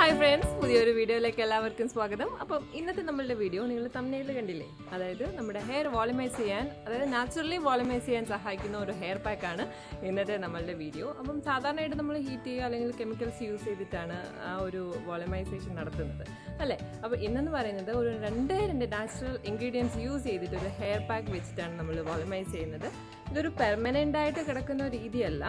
Hi friends, പുതിയൊരു വീഡിയോയിലേക്ക് എല്ലാവർക്കും സ്വാഗതം. അപ്പം ഇന്നത്തെ നമ്മളുടെ വീഡിയോ നിങ്ങൾ തംബ്നെയിലിൽ കണ്ടില്ലേ, അതായത് നമ്മുടെ ഹെയർ വോളിമൈസ് ചെയ്യാൻ, അതായത് നാച്ചുറലി വോളിമൈസ് ചെയ്യാൻ സഹായിക്കുന്ന ഒരു ഹെയർ പാക്കാണ് ഇന്നത്തെ നമ്മളുടെ വീഡിയോ. അപ്പം സാധാരണയായിട്ട് നമ്മൾ ഹീറ്റ് ചെയ്യുക അല്ലെങ്കിൽ കെമിക്കൽസ് യൂസ് ചെയ്തിട്ടാണ് ആ ഒരു വോളിമൈസേഷൻ നടത്തുന്നത് അല്ലേ. അപ്പോൾ ഇന്നെന്ന് പറയുന്നത് ഒരു രണ്ട് നാച്ചുറൽ ഇൻഗ്രീഡിയൻസ് യൂസ് ചെയ്തിട്ട് ഒരു ഹെയർ പാക്ക് വെച്ചിട്ടാണ് നമ്മൾ വോളിമൈസ് ചെയ്യുന്നത്. ഇതൊരു പെർമനൻ്റ് ആയിട്ട് കിടക്കുന്ന രീതിയല്ല,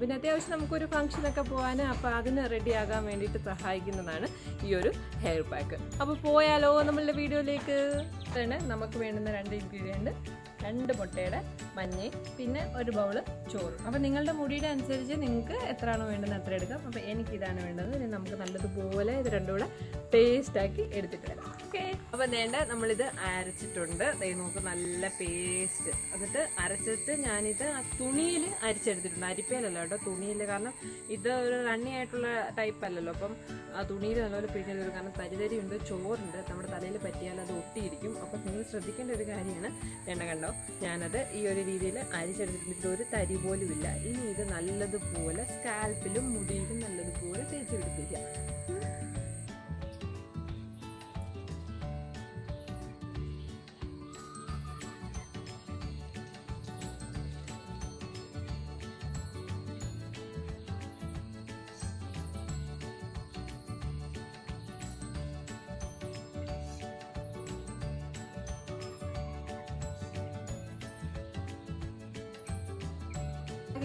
പിന്നെ അത്യാവശ്യം നമുക്കൊരു ഫംഗ്ഷനൊക്കെ പോകാൻ അപ്പോൾ അതിന് റെഡിയാകാൻ വേണ്ടിയിട്ട് സഹായിക്കുന്നതാണ് ഈ ഒരു ഹെയർ പാക്ക്. അപ്പോൾ പോയാലോ നമ്മളുടെ വീഡിയോയിലേക്ക്. തന്നെ നമുക്ക് വേണ്ടുന്ന രണ്ട് ഇൻഗ്രീഡിയൻറ്റ്, 2 മുട്ടയുടെ മഞ്ഞയും പിന്നെ ഒരു ബൗള് ചോറും. അപ്പോൾ നിങ്ങളുടെ മുടിയുടെ അനുസരിച്ച് നിങ്ങൾക്ക് എത്രയാണോ വേണ്ടത് അത്ര എടുക്കാം. അപ്പോൾ എനിക്കിതാണ് വേണ്ടത്. ഇനി നമുക്ക് നല്ലതുപോലെ ഇത് രണ്ടും കൂടെ പേസ്റ്റാക്കി എടുത്തിട്ട് വരാം. ഓക്കെ, അപ്പോൾ വേണ്ട നമ്മളിത് അരച്ചിട്ടുണ്ട്. നമുക്ക് നല്ല പേസ്റ്റ് എന്നിട്ട് അരച്ചിട്ട് ഞാനിത് തുണിയിൽ അരിച്ചെടുത്തിട്ടുണ്ട്. അരിപ്പയിലല്ലോ കേട്ടോ, തുണിയിൽ. കാരണം ഇത് ഒരു റണ്ണി ആയിട്ടുള്ള ടൈപ്പ് അല്ലല്ലോ. അപ്പം ആ തുണിയിൽ നല്ലപോലെ പിഴിഞ്ഞെടുക്കും. കാരണം തരിതരിയുണ്ട്, ചോറുണ്ട്, നമ്മുടെ തലയിൽ പറ്റിയാൽ അത് ഒട്ടിയിരിക്കും. അപ്പം നിങ്ങൾ ശ്രദ്ധിക്കേണ്ട ഒരു കാര്യമാണ്. കണ്ടോ, ഞാനത് ഈ ഒരു രീതിയിൽ അരിച്ചെടുത്തിട്ട് ഒരു തരി പോലും ഇല്ല. ഇനി ഇത് നല്ലതുപോലെ സ്കാൽപ്പിലും മുടിയിലും നല്ലതുപോലെ തേച്ച് പിടിപ്പിക്കുക.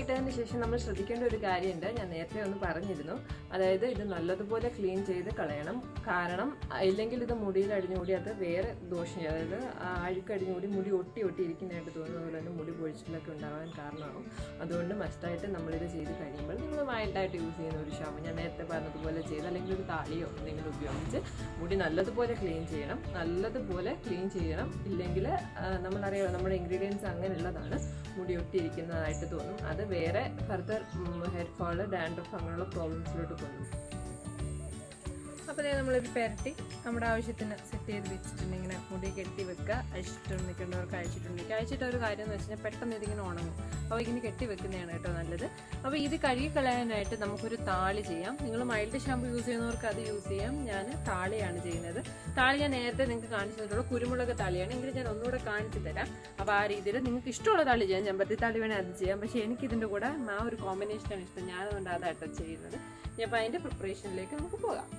കിട്ടതിന് ശേഷം നമ്മൾ ശ്രദ്ധിക്കേണ്ട ഒരു കാര്യമുണ്ട്, ഞാൻ നേരത്തെ ഒന്ന് പറഞ്ഞിരുന്നു. അതായത് ഇത് നല്ലതുപോലെ ക്ലീൻ ചെയ്ത് കളയണം. കാരണം ഇല്ലെങ്കിൽ ഇത് മുടിയിൽ അടിഞ്ഞുകൂടി അത് വേറെ ദോഷം, അതായത് അഴുക്കടിഞ്ഞുകൂടി മുടി ഒട്ടി ഇരിക്കുന്നതായിട്ട് തോന്നുന്ന പോലെ തന്നെ മുടി പൊഴിച്ചിലൊക്കെ ഉണ്ടാകാൻ കാരണമാകും. അതുകൊണ്ട് മസ്റ്റായിട്ട് നമ്മളിത് ചെയ്ത് കഴിയുമ്പോൾ നിങ്ങൾ മൈൽഡായിട്ട് യൂസ് ചെയ്യുന്ന ഒരു ഷാമ്പു, ഞാൻ നേരത്തെ പറഞ്ഞതുപോലെ ചെയ്ത് അല്ലെങ്കിൽ ഒരു താളിയോ എന്തെങ്കിലും ഉപയോഗിച്ച് മുടി നല്ലതുപോലെ ക്ലീൻ ചെയ്യണം. ഇല്ലെങ്കിൽ നമ്മളറിയാം നമ്മുടെ ഇൻഗ്രീഡിയൻസ് അങ്ങനെയുള്ളതാണ്, മുടി ഒട്ടിയിരിക്കുന്നതായിട്ട് തോന്നും. അത് വേറെ ഫർദർ ഹെയർ ഫോള്, ഡാൻഡ്രഫ് അങ്ങനെയുള്ള പ്രോബ്ലംസിലോട്ട് കൊണ്ടുപോകും. അപ്പോൾ നമ്മളിത് പെരട്ടി നമ്മുടെ ആവശ്യത്തിന് സെറ്റ് ചെയ്ത് വെച്ചിട്ടുണ്ട്. ഇങ്ങനെ മുടി കെട്ടി വെക്കുക. അഴിച്ചിട്ട് നിൽക്കേണ്ടവർക്ക് അഴിച്ചിട്ട് ഒരു കാര്യം എന്ന് വെച്ചാൽ പെട്ടെന്ന് ഇതിങ്ങനെ ഉണങ്ങും. അപ്പോൾ ഇങ്ങനെ കെട്ടി വെക്കുന്നതാണ് കേട്ടോ നല്ലത്. അപ്പോൾ ഇത് കഴുകിക്കളയാനായിട്ട് നമുക്കൊരു താളി ചെയ്യാം. നിങ്ങൾ മൈൽഡ് ഷാമ്പു യൂസ് ചെയ്യുന്നവർക്ക് അത് യൂസ് ചെയ്യാം. ഞാൻ താളിയാണ് ചെയ്യുന്നത്. താളി ഞാൻ നേരത്തെ നിങ്ങൾക്ക് കാണിച്ചു തന്നിട്ടുള്ള കുരുമുളക് താളിയാണ്. എങ്കിലും ഞാൻ ഒന്നുകൂടെ കാണിച്ചു തരാം. അപ്പോൾ ആ രീതിയിൽ നിങ്ങൾക്ക് ഇഷ്ടമുള്ള താളി ചെയ്യാം. ചെമ്പരത്തി താളി വേണേൽ അത് ചെയ്യാം. പക്ഷേ എനിക്കിതിൻ്റെ കൂടെ ആ ഒരു കോമ്പിനേഷനാണ് ഇഷ്ടം. ഞാനതുകൊണ്ട് അതായിട്ടോ ചെയ്യുന്നത്. അപ്പോൾ അതിൻ്റെ പ്രിപ്പറേഷനിലേക്ക് നമുക്ക് പോകാം.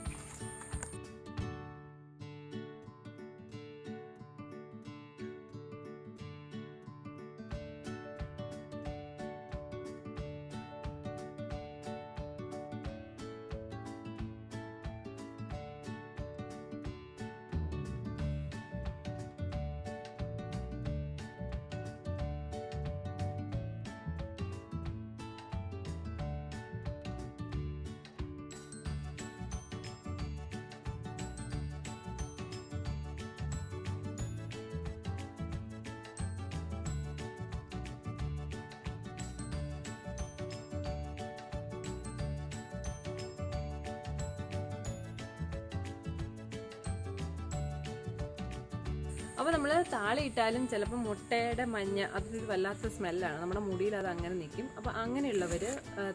അപ്പോൾ നമ്മൾ താളി ഇട്ടാലും ചിലപ്പോൾ മുട്ടയുടെ മഞ്ഞ അതൊരു വല്ലാത്ത സ്മെല്ലാണ്, നമ്മുടെ മുടിയിൽ അത് അങ്ങനെ നിൽക്കും. അപ്പോൾ അങ്ങനെയുള്ളവർ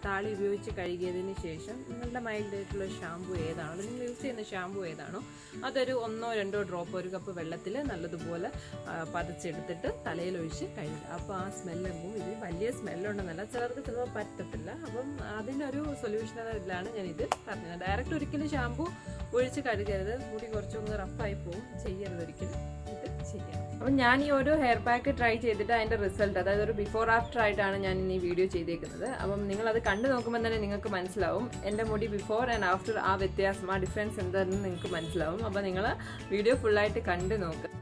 താളി ഉപയോഗിച്ച് കഴുകിയതിന് ശേഷം നിങ്ങളുടെ മൈൽഡായിട്ടുള്ള ഷാമ്പു ഏതാണോ, നിങ്ങൾ യൂസ് ചെയ്യുന്ന ഷാമ്പു ഏതാണോ അതൊരു 1-2 ഡ്രോപ്പ് ഒരു കപ്പ് വെള്ളത്തിൽ നല്ലതുപോലെ പതച്ചെടുത്തിട്ട് തലയിലൊഴിച്ച് കഴുകുക. അപ്പോൾ ആ സ്മെല്ലുമ്പോൾ ഇത് വലിയ സ്മെല്ലുണ്ടെന്നല്ല, ചിലർക്ക് ചിലപ്പോൾ പറ്റത്തില്ല. അപ്പം അതിനൊരു സൊല്യൂഷൻ അതിലാണ് ഞാനിത് പറഞ്ഞത്. ഡയറക്റ്റ് ഒരിക്കലും ഷാമ്പു ഒഴിച്ച് കഴുകരുത്, മുടി കുറച്ചൊന്ന് റഫായി പോകും, ചെയ്യരുത് ഒരിക്കലും. അപ്പം ഞാൻ ഈ ഒരു ഹെയർ പാക്ക് ട്രൈ ചെയ്തിട്ട് അതിൻ്റെ റിസൾട്ട്, അതായത് ഒരു ബിഫോർ ആഫ്റ്റർ ആയിട്ടാണ് ഞാൻ ഇനി വീഡിയോ ചെയ്തേക്കുന്നത്. അപ്പം നിങ്ങളത് കണ്ടു നോക്കുമ്പോൾ തന്നെ നിങ്ങൾക്ക് മനസ്സിലാവും എൻ്റെ മുടി ബിഫോർ ആൻഡ് ആഫ്റ്റർ ആ വ്യത്യാസം, ആ ഡിഫറൻസ് എന്താണെന്ന് നിങ്ങൾക്ക് മനസ്സിലാവും. അപ്പോൾ നിങ്ങൾ വീഡിയോ ഫുള്ളായിട്ട് കണ്ടു നോക്കുക.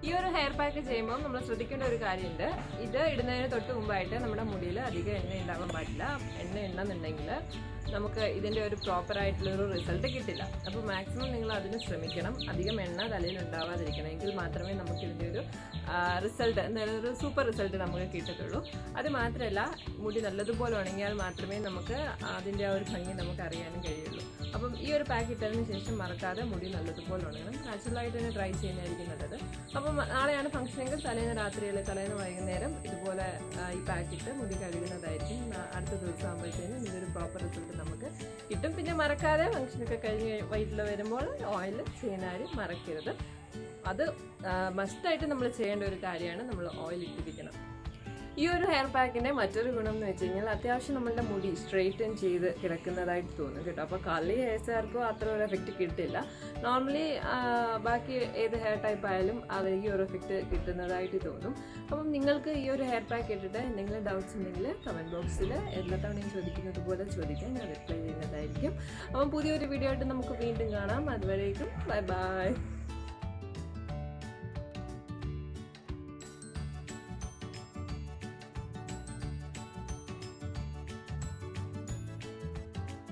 ഈ ഒരു ഹെയർ പാക്ക് ചെയ്യുമ്പോൾ നമ്മൾ ശ്രദ്ധിക്കേണ്ട ഒരു കാര്യമുണ്ട്. ഇത് ഇടുന്നതിന് തൊട്ട് മുമ്പായിട്ട് നമ്മുടെ മുടിയിൽ അധികം എണ്ണ ഉണ്ടാവാൻ പാടില്ല. എണ്ണ ഉണ്ടെന്നുണ്ടെങ്കിൽ നമുക്ക് ഇതിൻ്റെ ഒരു പ്രോപ്പറായിട്ടുള്ളൊരു റിസൾട്ട് കിട്ടില്ല. അപ്പോൾ മാക്സിമം നിങ്ങൾ അതിന് ശ്രമിക്കണം. അധികം എണ്ണ തലയിൽ ഉണ്ടാവാതിരിക്കണം. എങ്കിൽ മാത്രമേ നമുക്ക് ഇതിൻ്റെ ഒരു റിസൾട്ട്, എന്തായാലും ഒരു സൂപ്പർ റിസൾട്ട് നമുക്ക് കിട്ടത്തുള്ളൂ. അത് മാത്രമല്ല, മുടി നല്ലതുപോലെ ഉണങ്ങിയാൽ മാത്രമേ നമുക്ക് അതിൻ്റെ ആ ഒരു ഭംഗി നമുക്ക് അറിയാനും കഴിയുള്ളൂ. അപ്പം ഈ ഒരു പാക്ക് ഇട്ടതിന് ശേഷം മറക്കാതെ മുടി നല്ലതുപോലെ ഉണങ്ങണം. നാച്ചുറലായിട്ട് തന്നെ ട്രൈ ചെയ്യുന്നതായിരിക്കും നല്ലത്. അപ്പം നാളെയാണ് ഫംഗ്ഷനെങ്കിൽ തലേന്ന് രാത്രി അല്ലെങ്കിൽ തലേന്ന് വൈകുന്നേരം ഇതുപോലെ ഈ പാക്കിട്ട് മുടി കഴുകുന്നതായിരിക്കും. അടുത്ത ദിവസം ആകുമ്പോഴത്തേനും ഇതൊരു പ്രോപ്പർ റിസൾട്ട് നമുക്ക് കിട്ടും. പിന്നെ മറക്കാതെ ഫംഗ്ഷനൊക്കെ കഴിഞ്ഞ് വൈകിട്ട് വരുമ്പോൾ ഓയിൽ ചെയ്യാനാരും മറക്കരുത്. അത് മസ്റ്റായിട്ട് നമ്മൾ ചെയ്യേണ്ട ഒരു കാര്യമാണ്. നമ്മൾ ഓയിൽ ഇട്ടിരിക്കണം. ഈ ഒരു ഹെയർ പാക്കിൻ്റെ മറ്റൊരു ഗുണം എന്ന് വെച്ച് കഴിഞ്ഞാൽ അത്യാവശ്യം നമ്മളുടെ മുടി സ്ട്രെയിറ്റൻ ചെയ്ത് കിടക്കുന്നതായിട്ട് തോന്നും കേട്ടോ. അപ്പോൾ കള്ളി ഹെയർസുകാർക്കോ അത്ര ഒരു എഫക്റ്റ് കിട്ടില്ല. നോർമലി ബാക്കി ഏത് ഹെയർ ടൈപ്പ് ആയാലും അത് ഈ ഒരു എഫക്റ്റ് കിട്ടുന്നതായിട്ട് തോന്നും. അപ്പം നിങ്ങൾക്ക് ഈ ഒരു ഹെയർ പാക്ക് ഇട്ടിട്ട് എന്തെങ്കിലും ഡൗട്ട്സ് ഉണ്ടെങ്കിൽ കമൻറ്റ് ബോക്സിൽ എല്ലാ തവണയും ചോദിക്കുന്നത് പോലെ ചോദിക്കാൻ ഞാൻ റിപ്ലൈ ചെയ്യുന്നതായിരിക്കും. അപ്പം പുതിയൊരു വീഡിയോ ആയിട്ട് നമുക്ക് വീണ്ടും കാണാം. അതുവരേക്കും ബൈ ബൈ.